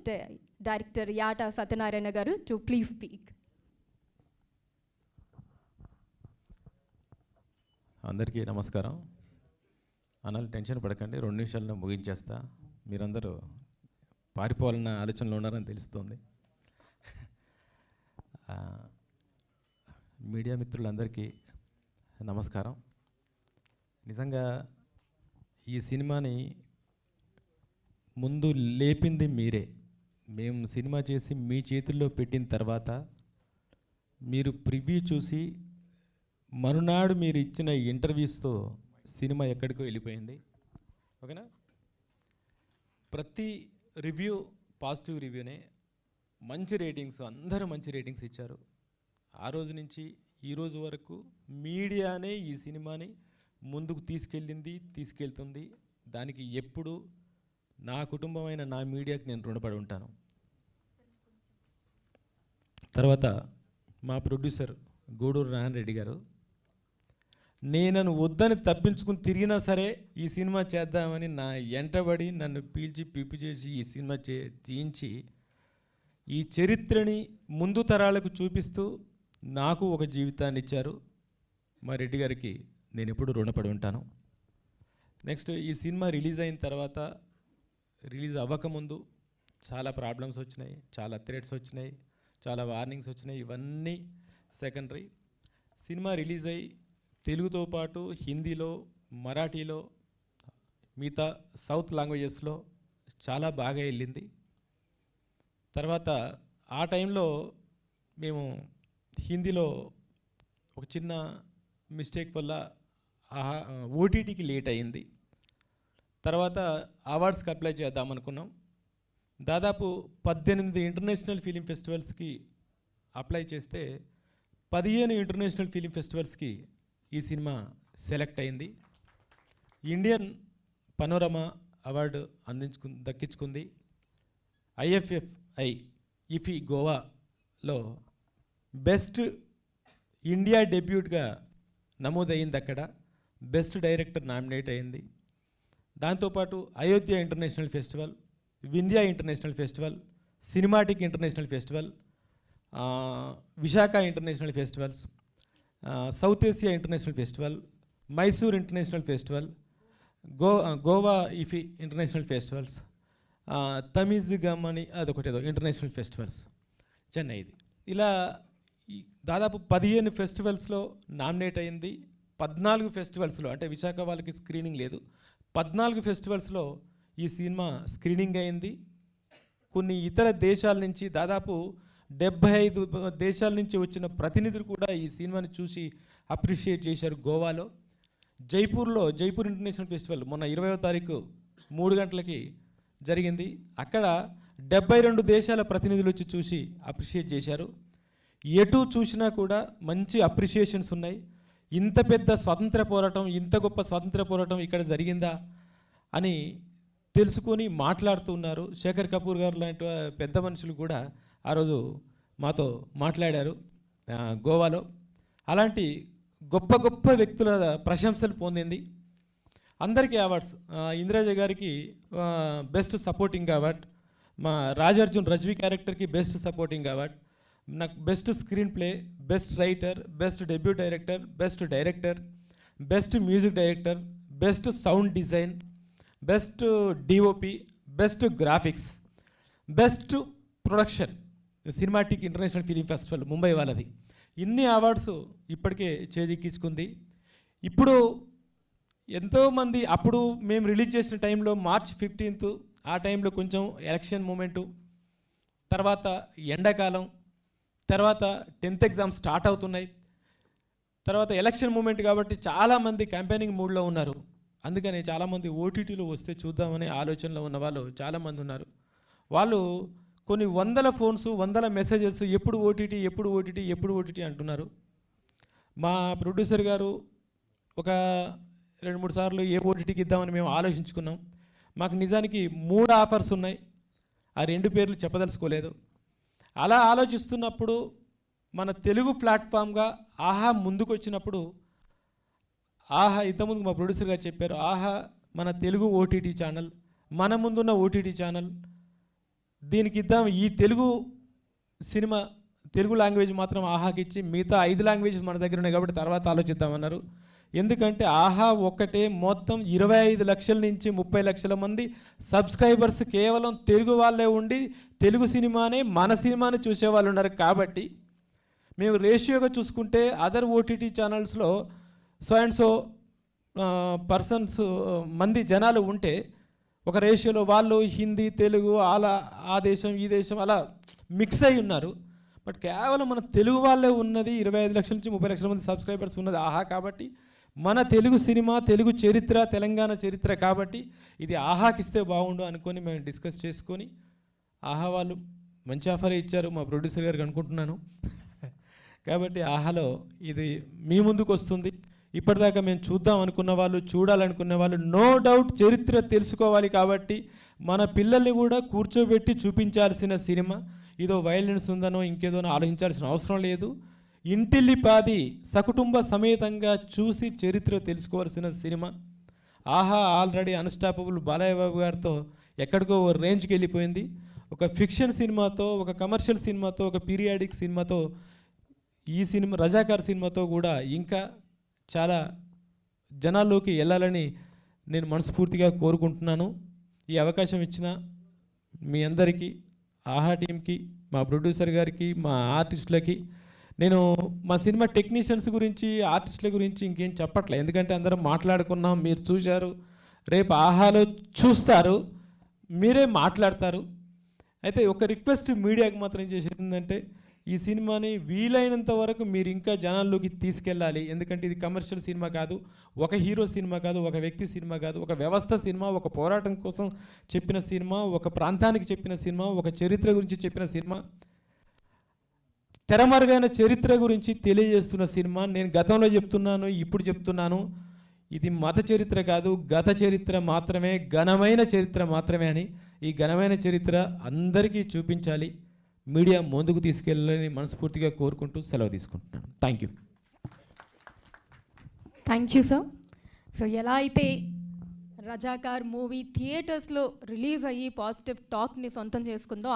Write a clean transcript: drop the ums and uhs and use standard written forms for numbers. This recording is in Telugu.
request Director Yata Satyanarayana garu to please speak. అందరికీ నమస్కారం. అనాలి టెన్షన్ పడకండి, 2 నిమిషాల్లో ముగించేస్తా. మీరందరూ పారిపోవాలన్న ఆలోచనలో ఉన్నారని తెలుస్తుంది. మీడియా మిత్రులందరికీ నమస్కారం. నిజంగా ఈ సినిమాని ముందు లేపింది మీరే. మేము సినిమా చేసి మీ చేతుల్లో పెట్టిన తర్వాత మీరు ప్రివ్యూ చూసి మరునాడు మీరు ఇచ్చిన ఇంటర్వ్యూస్తో సినిమా ఎక్కడికో వెళ్ళిపోయింది. ఓకేనా? ప్రతి రివ్యూ పాజిటివ్ రివ్యూనే, మంచి రేటింగ్స్, అందరూ మంచి రేటింగ్స్ ఇచ్చారు. ఆ రోజు నుంచి ఈ రోజు వరకు మీడియానే ఈ సినిమాని ముందుకు తీసుకెళ్తుంది. దానికి ఎప్పుడు నా కుటుంబమైన నా మీడియాకి నేను రుణపడి ఉంటాను. తర్వాత మా ప్రొడ్యూసర్ గూడూరు నారాయణ రెడ్డి గారు, నేను వద్దని తప్పించుకుని తిరిగినా సరే ఈ సినిమా చేద్దామని నా ఎంటబడి నన్ను పీల్చి పిప్పి చేసి ఈ సినిమా తీయించి ఈ చరిత్రని ముందు తరాలకు చూపిస్తూ నాకు ఒక జీవితాన్ని ఇచ్చారు. మా రెడ్డి గారికి నేను ఎప్పుడు రుణపడి ఉంటాను. నెక్స్ట్, ఈ సినిమా రిలీజ్ అయిన తర్వాత, రిలీజ్ అవ్వకముందు చాలా ప్రాబ్లమ్స్ వచ్చినాయి, చాలా థ్రెట్స్ వచ్చినాయి, చాలా వార్నింగ్స్ వచ్చినాయి. ఇవన్నీ సెకండరీ. సినిమా రిలీజ్ అయ్యి తెలుగుతో పాటు హిందీలో, మరాఠీలో, మిగతా సౌత్ లాంగ్వేజెస్లో చాలా బాగా వెళ్ళింది. తర్వాత ఆ టైంలో మేము హిందీలో ఒక చిన్న మిస్టేక్ వల్ల ఓటీటీకి లేట్ అయింది. తర్వాత అవార్డ్స్కి అప్లై చేద్దామనుకున్నాం. దాదాపు 18 ఇంటర్నేషనల్ ఫిలిం ఫెస్టివల్స్కి అప్లై చేస్తే 15 ఇంటర్నేషనల్ ఫిలిం ఫెస్టివల్స్కి ఈ సినిమా సెలెక్ట్ అయింది. ఇండియన్ పనోరమా అవార్డు దక్కించుకుంది. IFFI ఇఫీ గోవాలో బెస్ట్ ఇండియా డెబ్యూట్గా నమోదయ్యింది. అక్కడ బెస్ట్ డైరెక్టర్ నామినేట్ అయింది. దాంతోపాటు Ayodhya international festival, Vindhya international festival, cinematic international festival, Visakha international festivals, south Asia international festival, Mysore international festival, Goa IFFI international festivals, తమిజ్ గమని అదొకటి ఏదో ఇంటర్నేషనల్ ఫెస్టివల్స్, చెన్నైది. ఇలా దాదాపు 15 ఫెస్టివల్స్లో నామినేట్ అయింది. 14 ఫెస్టివల్స్లో, అంటే విశాఖ వాళ్ళకి స్క్రీనింగ్ లేదు, 14 ఫెస్టివల్స్లో ఈ సినిమా స్క్రీనింగ్ అయింది. కొన్ని ఇతర దేశాల నుంచి దాదాపు 75 దేశాల నుంచి వచ్చిన ప్రతినిధులు కూడా ఈ సినిమాని చూసి అప్రిషియేట్ చేశారు. గోవాలో జైపూర్ ఇంటర్నేషనల్ ఫెస్టివల్ మొన్న 20వ తారీఖు 3 గంటలకి జరిగింది. అక్కడ 72 దేశాల ప్రతినిధులు వచ్చి చూసి అప్రిషియేట్ చేశారు. ఎటు చూసినా కూడా మంచి అప్రిషియేషన్స్ ఉన్నాయి. ఇంత పెద్ద స్వాతంత్ర పోరాటం, ఇంత గొప్ప స్వాతంత్ర పోరాటం ఇక్కడ జరిగిందా అని తెలుసుకొని మాట్లాడుతూ ఉన్నారు. శేఖర్ కపూర్ గారు లాంటి పెద్ద మనుషులు కూడా ఆ రోజు మాతో మాట్లాడారు గోవాలో. అలాంటి గొప్ప గొప్ప వ్యక్తుల ప్రశంసలు పొందింది. అందరికీ అవార్డ్స్. ఇంద్రజ గారికి బెస్ట్ సపోర్టింగ్ అవార్డ్, మా రాజార్జున్ రజ్వి క్యారెక్టర్కి బెస్ట్ సపోర్టింగ్ అవార్డ్, నాకు best screen play, best writer, best debut director, best director, best music director, best sound design, best DOP, best graphics, best production, cinematic international film festival Mumbai వాళ్ళది. ఇన్ని అవార్డ్స్ ఇప్పటికే చేజిక్కించుకుంది. ఇప్పుడు ఎంతోమంది, అప్పుడు మేము రిలీజ్ చేసిన టైంలో March 15th, ఆ టైంలో కొంచెం ఎలక్షన్ మూమెంటు, తర్వాత ఎండాకాలం, తర్వాత 10th ఎగ్జామ్స్ స్టార్ట్ అవుతున్నాయి, తర్వాత ఎలక్షన్ మూమెంట్ కాబట్టి చాలామంది క్యాంపెయినింగ్ మూడ్లో ఉన్నారు. అందుకని చాలామంది ఓటీటీలో వస్తే చూద్దామనే ఆలోచనలో ఉన్న వాళ్ళు చాలామంది ఉన్నారు. వాళ్ళు కొన్ని వందల ఫోన్స్, వందల మెసేజెస్, ఎప్పుడు ఓటీటీ అంటున్నారు. మా ప్రొడ్యూసర్ గారు ఒక 2-3 సార్లు ఏ ఓటీటీకి ఇద్దామని మేము ఆలోచించుకున్నాం. మాకు నిజానికి 3 ఆఫర్స్ ఉన్నాయి. ఆ 2 పేర్లు చెప్పదలుచుకోలేదు. అలా ఆలోచిస్తున్నప్పుడు మన తెలుగు ప్లాట్ఫామ్గా ఆహా ముందుకు వచ్చినప్పుడు, ఆహా ఇంతకుముందు మా ప్రొడ్యూసర్ గారు చెప్పారు, ఆహా మన తెలుగు ఓటీటీ ఛానల్, మన ముందున్న ఓటీటీ ఛానల్ దీనికి ఇద్దాం, ఈ తెలుగు సినిమా తెలుగు లాంగ్వేజ్ మాత్రం ఆహాకి ఇచ్చి మిగతా 5 లాంగ్వేజెస్ మన దగ్గర ఉన్నాయి కాబట్టి తర్వాత ఆలోచిద్దామన్నారు. ఎందుకంటే ఆహా ఒక్కటే మొత్తం 25 లక్షల నుంచి 30 లక్షల మంది సబ్స్క్రైబర్స్ కేవలం తెలుగు వాళ్ళే ఉండి తెలుగు సినిమానే మన సినిమాని చూసేవాళ్ళు ఉన్నారు. కాబట్టి మేము రేషియోగా చూసుకుంటే అదర్ ఓటీటీ ఛానల్స్లో సో అండ్ సో పర్సన్స్ మంది జనాలు ఉంటే ఒక రేషియోలో వాళ్ళు హిందీ తెలుగు అలా ఆ దేశం ఈ దేశం అలా మిక్స్ అయి ఉన్నారు. బట్ కేవలం మన తెలుగు వాళ్ళే ఉన్నది 25 లక్షల నుంచి 30 లక్షల మంది సబ్స్క్రైబర్స్ ఉన్నది ఆహా. కాబట్టి మన తెలుగు సినిమా తెలుగు చరిత్ర తెలంగాణ చరిత్ర కాబట్టి ఇది ఆహాకి ఇస్తే బాగుండు అనుకొని మేము డిస్కస్ చేసుకొని ఆహా వాళ్ళు మంచి ఆఫరే ఇచ్చారు మా ప్రొడ్యూసర్ గారికి అనుకుంటున్నాను. కాబట్టి ఆహాలో ఇది మీ ముందుకు వస్తుంది. ఇప్పటిదాకా మేము చూద్దాం అనుకున్న వాళ్ళు చూడాలనుకున్న వాళ్ళు నో డౌట్ చరిత్ర తెలుసుకోవాలి. కాబట్టి మన పిల్లల్ని కూడా కూర్చోబెట్టి చూపించాల్సిన సినిమా. ఇదో వైలెన్స్ ఉందనో ఇంకేదోనో ఆలోచించాల్సిన అవసరం లేదు. ఇంటిల్లిపాది సకుటుంబ సమేతంగా చూసి చరిత్ర తెలుసుకోవాల్సిన సినిమా. ఆహా ఆల్రెడీ అన్స్టాపబుల్ బాలయ్య బాబు గారితో ఎక్కడికో రేంజ్కి వెళ్ళిపోయింది. ఒక ఫిక్షన్ సినిమాతో, ఒక కమర్షియల్ సినిమాతో, ఒక పీరియాడిక్ సినిమాతో, ఈ సినిమా రజాకార్ సినిమాతో కూడా ఇంకా చాలా జనాల్లోకి వెళ్ళాలని నేను మనస్ఫూర్తిగా కోరుకుంటున్నాను. ఈ అవకాశం ఇచ్చిన మీ అందరికీ, ఆహా టీంకి, మా ప్రొడ్యూసర్ గారికి, మా ఆర్టిస్టులకి, నేను మా సినిమా టెక్నీషియన్స్ గురించి ఆర్టిస్టుల గురించి ఇంకేం చెప్పట్లే. ఎందుకంటే అందరం మాట్లాడుకున్నాం, మీరు చూశారు, రేపు ఆహాలో చూస్తారు, మీరే మాట్లాడతారు. అయితే ఒక రిక్వెస్ట్ మీడియాకి మాత్రం చేసేది ఏంటంటే ఈ సినిమాని వీలైనంత వరకు మీరు ఇంకా జనాల్లోకి తీసుకెళ్ళాలి. ఎందుకంటే ఇది కమర్షియల్ సినిమా కాదు, ఒక హీరో సినిమా కాదు, ఒక వ్యక్తి సినిమా కాదు, ఒక వ్యవస్థ సినిమా, ఒక పోరాటం కోసం చెప్పిన సినిమా, ఒక ప్రాంతానికి చెప్పిన సినిమా, ఒక చరిత్ర గురించి చెప్పిన సినిమా, తెరమరుగైన చరిత్ర గురించి తెలియజేస్తున్న సినిమా. నేను గతంలో చెప్తున్నాను, ఇప్పుడు చెప్తున్నాను, ఇది మత చరిత్ర కాదు, గత చరిత్ర మాత్రమే, ఘనమైన చరిత్ర మాత్రమే అని. ఈ ఘనమైన చరిత్ర అందరికీ చూపించాలి, మీడియా ముందుకు తీసుకెళ్ళాలని మనస్ఫూర్తిగా కోరుకుంటూ సెలవు తీసుకుంటున్నాను. Thank you. Thank you sir. So ఎలా అయితే రజాకార్ మూవీ థియేటర్స్లో రిలీజ్ అయ్యి పాజిటివ్ టాక్ని సొంతం చేసుకుందో